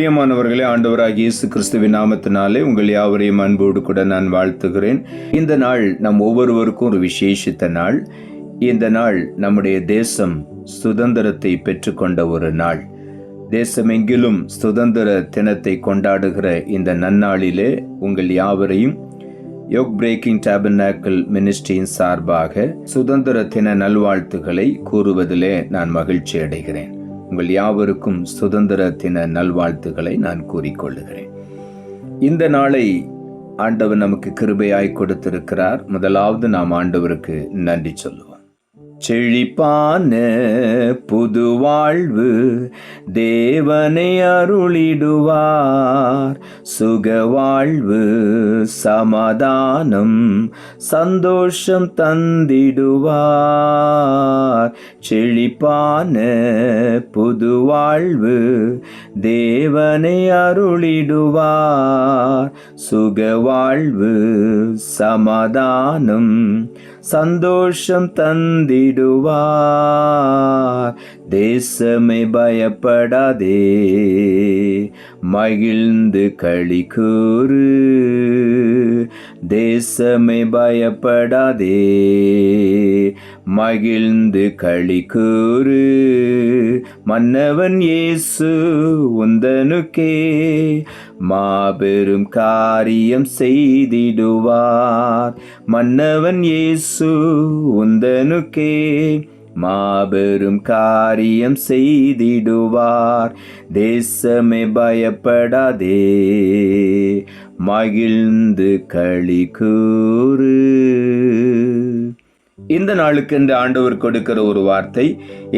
பிரியமானவர்களே, ஆண்டவராகிய இயேசு கிறிஸ்துவின் நாமத்தினாலே உங்கள் யாவரையும் அன்போடு கூட நான் வாழ்த்துகிறேன். இந்த நாள் நம் ஒவ்வொருவருக்கும் ஒரு விசேஷித்த நாள். இந்த நாள் நம்முடைய தேசம் சுதந்திரத்தை பெற்றுக்கொண்ட ஒரு நாள். தேசமெங்கிலும் சுதந்திர தினத்தை கொண்டாடுகிற இந்த நன்னாளிலே உங்கள் யாவரையும் யோக் பிரேக்கிங் டாபர்னாக்கிள் மினிஸ்ட்ரியின் சார்பாக சுதந்திர தின நல்வாழ்த்துக்களை கூறுவதிலே நான் மகிழ்ச்சி அடைகிறேன். உங்கள் யாவருக்கும் சுதந்திர தின நல்வாழ்த்துக்களை நான் கூறிக்கொள்ளுகிறேன். இந்த நாளை ஆண்டவர் நமக்கு கிருபையாய் கொடுத்திருக்கிறார். முதலாவது நாம் ஆண்டவருக்கு நன்றி சொல்லுவோம். செழிப்பான புது வாழ்வு தேவனை அருளிடுவார். சுக வாழ்வு, சமாதானம், சந்தோஷம் தந்திடுவார். செழிப்பான புது வாழ்வு தேவனை அருளிடுவார். சுக வாழ்வு, சமாதானம், சந்தோஷம் தந்திடுவார். தேசமே பயப்படாதே, மகிழ்ந்து களி கூறு. தேசமே பயப்படாதே, மகிழ்ந்து களி கூறு. மன்னவன் இயேசு உந்தனுக்கே மாபெரும் காரியம் செய்திடுவார். மன்னவன் இயேசு உந்தனுக்கே மாபெரும் காரியம் செய்திடுவார். தேசமே பயப்படாதே, மகிழ்ந்து களி கூறு. இந்த நாளுக்கென்று ஆண்டவர் கொடுக்கிற ஒரு வார்த்தை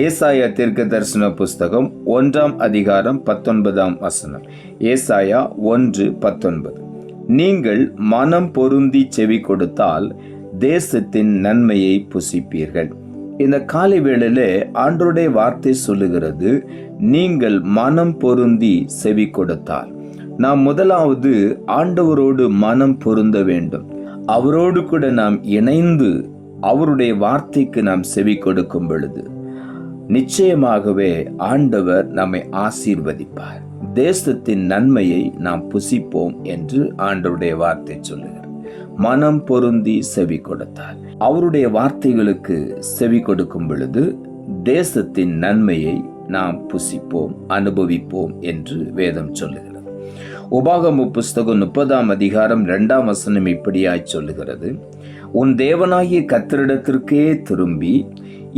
ஏசாயா தீர்க்கதரிசன புஸ்தகம் 1ஆம் அதிகாரம் 19ஆம் வசனம். ஏசாயா 1:19. நீங்கள் மனம் பொருந்தி செவி கொடுத்தால் தேசத்தின் நன்மையை புசிப்பீர்கள். இந்த காலை வேளையில ஆண்டவருடைய வார்த்தை சொல்லுகிறது, நீங்கள் மனம் பொருந்தி செவி கொடுத்தால். நாம் முதலாவது ஆண்டவரோடு மனம் பொருந்த வேண்டும். அவரோடு கூட நாம் இணைந்து அவருடைய வார்த்தைக்கு நாம் செவி கொடுக்கும் பொழுது நிச்சயமாகவே ஆண்டவர் நம்மை ஆசீர்வதிப்பார். தேசத்தின் நன்மையை நாம் புசிப்போம் என்று ஆண்டவருடைய வார்த்தை சொல்லுகிறார். மனம் பொருந்தி செவி கொடுத்தார். அவருடைய வார்த்தைகளுக்கு செவி கொடுக்கும் பொழுது தேசத்தின் நன்மையை நாம் புசிப்போம், அனுபவிப்போம் என்று வேதம் சொல்லுகிறது. உபாகம புஸ்தகம் 30ஆம் அதிகாரம் 2ஆம் வசனம் இப்படியாய் சொல்லுகிறது, உன் தேவனாகிய கர்த்தரிடத்திற்கே திரும்பி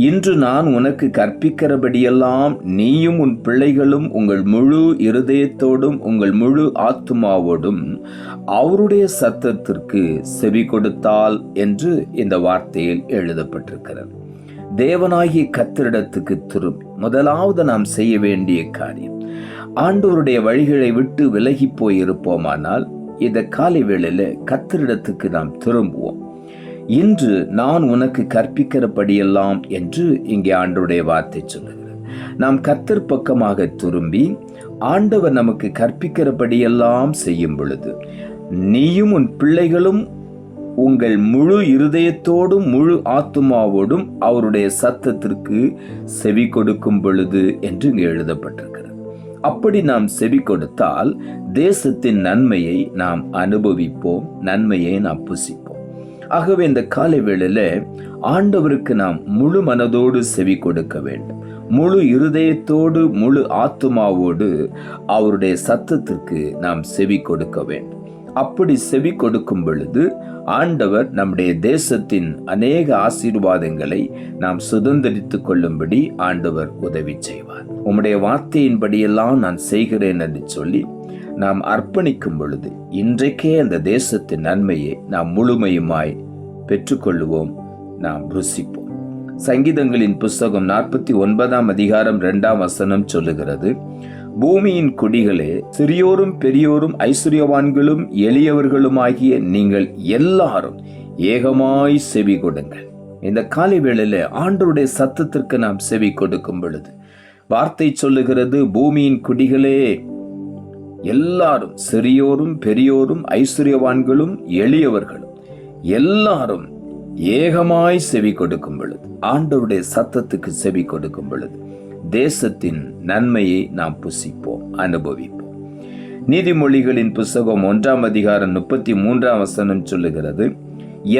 இன்று நான் உனக்கு கற்பிக்கிறபடியெல்லாம் நீயும் உன் பிள்ளைகளும் உங்கள் முழு இருதயத்தோடும் உங்கள் முழு ஆத்துமாவோடும் அவருடைய சத்தத்திற்கு செவி கொடுத்தால் என்று இந்த வார்த்தையில் எழுதப்பட்டிருக்கிறது. தேவனாகிய கர்த்தரிடத்துக்கு திரும்பி முதலாவது நாம் செய்ய வேண்டிய காரியம், ஆண்டவருடைய வழிகளை விட்டு விலகி போயிருப்போமானால் இந்த காலை வேளையில கர்த்தரிடத்துக்கு நாம் திரும்புவோம். இன்று நான் உனக்கு கற்பிக்கிறபடியெல்லாம் என்று இங்கே ஆண்டவருடைய வார்த்தை சொல்லுகிறது. நாம் கர்த்தர் பக்கமாக திரும்பி ஆண்டவர் நமக்கு கற்பிக்கிறபடியெல்லாம் செய்யும் பொழுது நீயும் உன் பிள்ளைகளும் உங்கள் முழு இருதயத்தோடும் முழு ஆத்துமாவோடும் அவருடைய சத்தத்திற்கு செவி கொடுக்கும் பொழுது என்று இங்கே எழுதப்பட்டிருக்கிறது. அப்படி நாம் செவி கொடுத்தால் தேசத்தின் நன்மையை நாம் அனுபவிப்போம், நன்மையை நாம் புசிப்போம். ஆகவே இந்த காலை வேளையில ஆண்டவருக்கு நாம் முழு மனதோடு செவி கொடுக்க வேண்டும். முழு இருதயத்தோடு முழு ஆத்துமாவோடு அவருடைய சத்தத்திற்கு நாம் செவி கொடுக்க வேண்டும். அப்படி செவி கொடுக்கும் பொழுது ஆண்டவர் நம்முடைய தேசத்தின் அநேக ஆசீர்வாதங்களை நாம் சுதந்திரித்துக் கொள்ளும்படி ஆண்டவர் உதவி செய்வார். உம்முடைய வார்த்தையின்படியெல்லாம் நான் செய்கிறேன் என்று சொல்லி நாம் அர்ப்பணிக்கும் பொழுது இன்றைக்கே அந்த தேசத்தின் நன்மையை நாம் முழுமையுமாய் பெற்றுக்கொள்ளுவோம், நாம் ருசிப்போம். சங்கீதங்களின் புஸ்தகம் 49ஆம் அதிகாரம் 2ஆம் வசனம் சொல்லுகிறது, பூமியின் குடிகளே, சிறியோரும் பெரியோரும் ஐஸ்வர்யவான்களும் எளியவர்களுமாகிய நீங்கள் எல்லாரும் ஏகமாய் செவி கொடுங்கள். இந்த காலை வேளையில ஆண்டவருடைய சத்தத்திற்கு நாம் செவி கொடுக்கும் பொழுது வார்த்தை சொல்லுகிறது, பூமியின் குடிகளே எல்லாரும், சிறியோரும் பெரியோரும் ஐஸ்வர்யவான்களும் எளியவர்களும் எல்லாரும் ஏகமாய் செவி கொடுக்கும் பொழுது, ஆண்டவருடைய சத்தத்துக்கு செவி கொடுக்கும் பொழுது தேசத்தின் நன்மையை நாம் புசிப்போம், அனுபவிப்போம். நீதிமொழிகளின் புஸ்தகம் 1 அதிகாரம் 33 சொல்லுகிறது,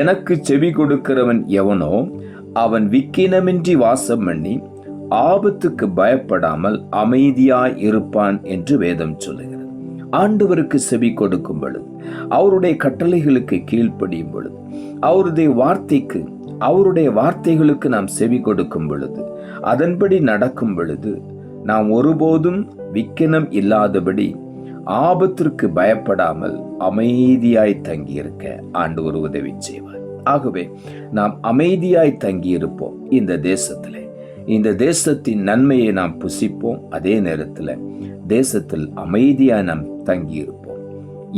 எனக்கு செவி கொடுக்கிறவன் எவனோ அவன் விக்கினமின்றி வாசம் பண்ணி ஆபத்துக்கு பயப்படாமல் அமைதியாய் இருப்பான் என்று வேதம் சொல்லுகிறது. ஆண்டவருக்கு செவி கொடுக்கும் பொழுது, அவருடைய கட்டளைகளுக்கு கீழ்ப்படியும் பொழுது, அவருடைய வார்த்தைகளுக்கு நாம் செவி கொடுக்கும் பொழுது, அதன்படி நடக்கும் பொழுது, நாம் ஒருபோதும் விக்கினம் இல்லாதபடி ஆபத்திற்கு பயப்படாமல் அமைதியாய் தங்கியிருக்க ஆண்டவர் உதவி செய்வார். ஆகவே நாம் அமைதியாய் தங்கியிருப்போம். இந்த தேசத்தின் நன்மையை நாம் புசிப்போம். அதே நேரத்தில் தேசத்தில் அமைதியாய் நாம் தங்கியிருப்போம்.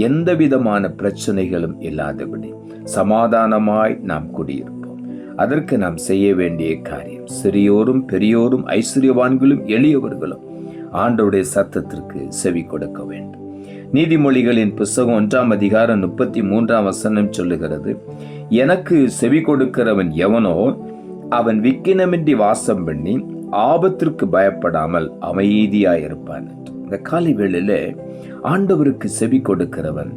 எந்த விதமான பிரச்சனைகளும் இல்லாதபடி சமாதானமாய் நாம் குடியிருப்போம். அதற்கு நாம் செய்ய வேண்டிய காரியம், சிறியோரும் பெரியோரும் ஐஸ்வர்யவான்களும் எளியவர்களும் ஆண்டவருடைய சத்தத்திற்கு செவி கொடுக்க வேண்டும். நீதிமொழிகளின் புஸ்தகம் 1 அதிகாரம் 33 சொல்லுகிறது, எனக்கு செவி கொடுக்கிறவன் எவனோ அவன் விக்கினமின்றி வாசம் பண்ணி ஆபத்திற்கு பயப்படாமல் அமைதியாயிருப்பான். இந்த காலை வேளையில ஆண்டவருக்கு செவி கொடுக்கிறவன்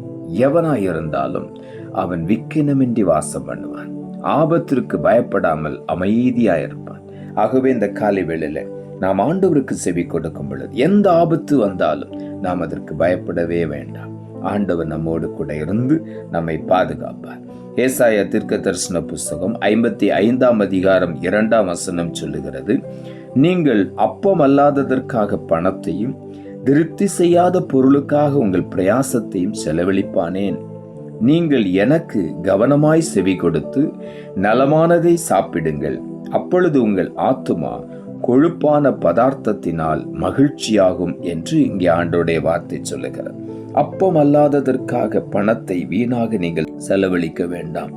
எவனாயிருந்தாலும் அவன் விக்கினமின்றி வாசம் பண்ணுவான், ஆபத்திற்கு பயப்படாமல் அமைதியாயிருப்பான். ஆகவே இந்த காலை வேளையில நாம் ஆண்டவருக்கு செவி கொடுக்கும் பொழுது எந்த ஆபத்து வந்தாலும் நாம் அதற்கு பயப்படவே வேண்டாம். ஆண்டவர் நம்மோடு கூட இருந்து நம்மை பாதுகாப்பார். ஏசாயா தீர்க்கதரிசன புஸ்தகம் 55 அதிகாரம் 2 சொல்லுகிறது, நீங்கள் அப்பம் அல்லாததற்காக பணத்தையும் திருப்தி செய்யாத பொருளுக்காக உங்கள் பிரயாசத்தையும் செலவழிப்பானேன். நீங்கள் எனக்கு கவனமாய் செவி கொடுத்து நலமானதை சாப்பிடுங்கள், அப்பொழுது உங்கள் ஆத்துமா கொழுப்பான பதார்த்தத்தினால் மகிழ்ச்சியாகும் என்று இங்கே ஆண்டவருடைய வார்த்தை சொல்லுகிறது. அப்பம் அல்லாததற்காக பணத்தை வீணாக நீங்கள் செலவழிக்க வேண்டாம்.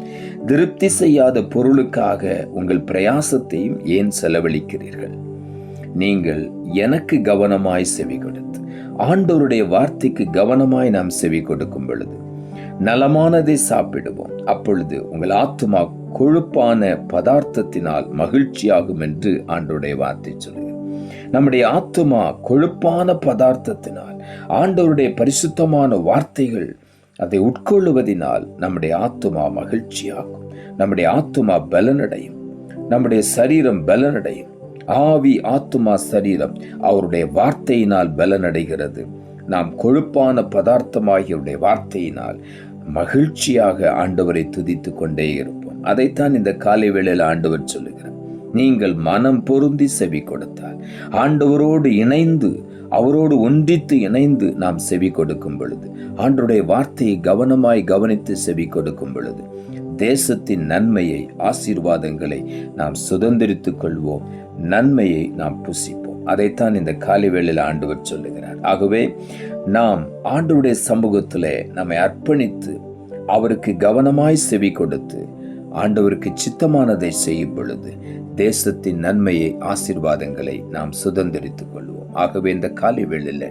திருப்தி செய்யாத பொருளுக்காக உங்கள் பிரயாசத்தையும் ஏன் செலவழிக்கிறீர்கள்? நீங்கள் எனக்கு கவனமாய் செவி கொடுத்து, ஆண்டவருடைய வார்த்தைக்கு கவனமாய் நாம் செவி கொடுக்கும் பொழுது நலமானதை சாப்பிடுவோம், அப்பொழுது உங்கள் ஆத்துமா கொழுப்பான பதார்த்தத்தினால் மகிழ்ச்சியாகும் என்று ஆண்டவருடைய வார்த்தை சொல்லுகிறது. நம்முடைய ஆத்துமா கொழுப்பான பதார்த்தத்தினால், ஆண்டவருடைய பரிசுத்தமான வார்த்தைகள் அதை உட்கொள்ளுவதினால் நம்முடைய ஆத்துமா மகிழ்ச்சியாகும், நம்முடைய ஆத்துமா பலனடையும், நம்முடைய சரீரம் பலனடையும். ஆவி, ஆத்துமா, சரீரம் அவருடைய வார்த்தையினால் பலனடைகிறது. நாம் கொழுப்பான பதார்த்தமாகிய வார்த்தையினால் மகிழ்ச்சியாக ஆண்டவரை துதித்து கொண்டே இருப்போம். அதைத்தான் இந்த காலை வேளையில் ஆண்டவர் சொல்லுகிறார். நீங்கள் மனம் பொருந்தி செவி கொடுத்தால், ஆண்டவரோடு இணைந்து, அவரோடு ஒன்றித்து இணைந்து நாம் செவி கொடுக்கும் பொழுது, ஆண்டவருடைய வார்த்தையை கவனமாய் கவனித்து செவி கொடுக்கும் பொழுது, தேசத்தின் நன்மையை, ஆசீர்வாதங்களை நாம் சுதந்திரித்துக் கொள்வோம், நன்மையை நாம் புசிப்போம். அதைத்தான் இந்த காலை வேளையில் ஆண்டவர் சொல்லுகிறார். ஆகவே நாம் ஆண்டவருடைய சமூகத்திலே நம்மை அர்ப்பணித்து அவருக்கு கவனமாய் செவி கொடுத்து ஆண்டவருக்கு சித்தமானதை செய்யும் பொழுது தேசத்தின் நன்மையை, ஆசீர்வாதங்களை நாம் சுதந்திரித்துக் கொள்வோம். ஆகவே இந்த காலை வேளையில்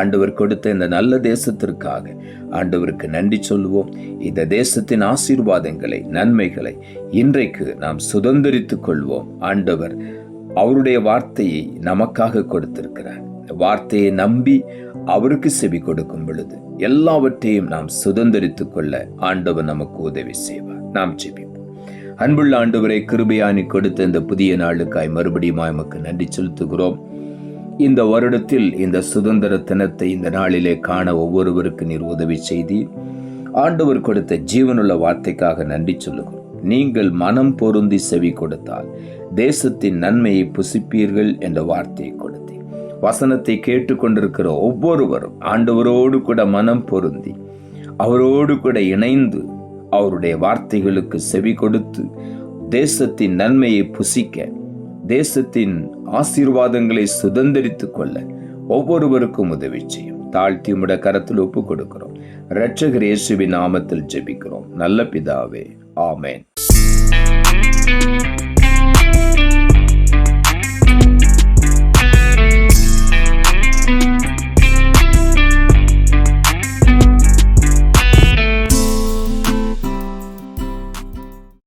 ஆண்டவர் கொடுத்த இந்த நல்ல தேசத்திற்காக ஆண்டவருக்கு நன்றி சொல்லுவோம். இந்த தேசத்தின் ஆசீர்வாதங்களை, நன்மைகளை இன்றைக்கு நாம் சுதந்திரித்துக் கொள்வோம். ஆண்டவர் அவருடைய வார்த்தையை நமக்காக கொடுத்திருக்கிறார். வார்த்தையை நம்பி அவருக்கு செவி கொடுக்கும் பொழுது எல்லாவற்றையும் நாம் சுதந்திரித்துக் கொள்ள ஆண்டவர் நமக்கு உதவி செய்வார். நாம் ஜெபிப்போம். அன்புள்ள ஆண்டவரை, கிருபையானி கொடுத்த இந்த புதிய நாளுக்காய் மறுபடியும் எமக்கு நன்றி செலுத்துகிறோம். இந்த வருடத்தில் இந்த சுதந்திர தினத்தை இந்த நாளிலே காண ஒவ்வொருவருக்கு நீர் உதவி செய்தி ஆண்டவர் கொடுத்த ஜீவனுள்ள வார்த்தைக்காக நன்றி சொல்லுகிறோம். நீங்கள் மனம் பொருந்தி செவி கொடுத்தால் தேசத்தின் நன்மையை புசிப்பீர்கள் என்ற வார்த்தையை கொடுத்தேன். வசனத்தை கேட்டுக்கொண்டிருக்கிற ஒவ்வொருவரும் ஆண்டவரோடு கூட மனம் பொருந்தி அவரோடு கூட இணைந்து அவருடைய வார்த்தைகளுக்கு செவி கொடுத்து தேசத்தின் நன்மையை புசிக்க, தேசத்தின் ஆசீர்வாதங்களை சுதந்திரித்துக் கொள்ள ஒவ்வொருவருக்கும் உதவி செய்யும். தாழ்த்தி உம்முடைய கரத்தில் ஒப்பு கொடுக்கிறோம். இரட்சகர் இயேசுவின் நாமத்தில் ஜெபிக்கிறோம் நல்ல பிதாவே, ஆமென்.